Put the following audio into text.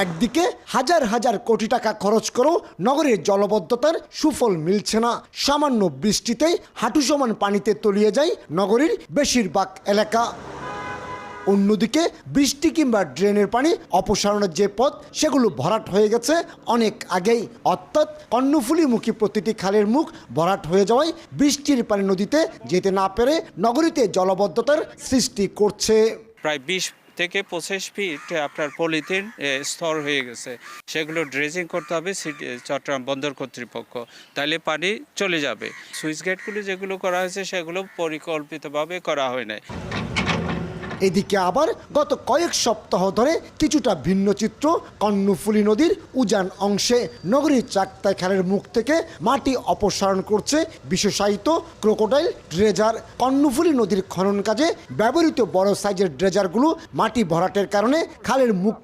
একদিকে হাজার হাজার কোটি টাকা খরচ করেও নগরের জলবদ্ধতার সুফল মিলছে না। সামান্য বৃষ্টিতেই হাঁটু সমান পানিতে তলিয়ে যায় নগরীর বেশিরভাগ এলাকা। অন্যদিকে বৃষ্টি কিংবা ড্রেনের পানি অপসারণের যে পথ সেগুলো ভরাট হয়ে গেছে অনেক আগেই, অর্থাৎ কর্ণফুলীমুখী প্রতিটি খালের মুখ ভরাট হয়ে যাওয়ায় বৃষ্টির পানি নদীতে যেতে না পেরে নগরীতে জলবদ্ধতার সৃষ্টি করছে। প্রায় 20 থেকে 25 ফিট আপনার পলিথিন স্তর হয়ে গেছে, সেগুলো ড্রেজিং করতে হবে চট্টগ্রাম বন্দর কর্তৃপক্ষ, তাহলে পানি চলে যাবে। সুইচ গেটগুলো যেগুলো করা হয়েছে সেগুলো পরিকল্পিতভাবে করা হয় নাই। এদিকে আবার গত কয়েক সপ্তাহ ধরে কিছুটা ভিন্ন চিত্র কর্ণফুলী নদীর উজান অংশে। নগরীর চাকতাই খালের মুখ থেকে মাটি অপসারণ করছে বিশেষায়িত ক্রোকোডাইল ড্রেজার। কর্ণফুলী নদীর খনন কাজে ব্যবহৃত বড় সাইজের ড্রেজারগুলো মাটি ভরাটের কারণে খালের মুখ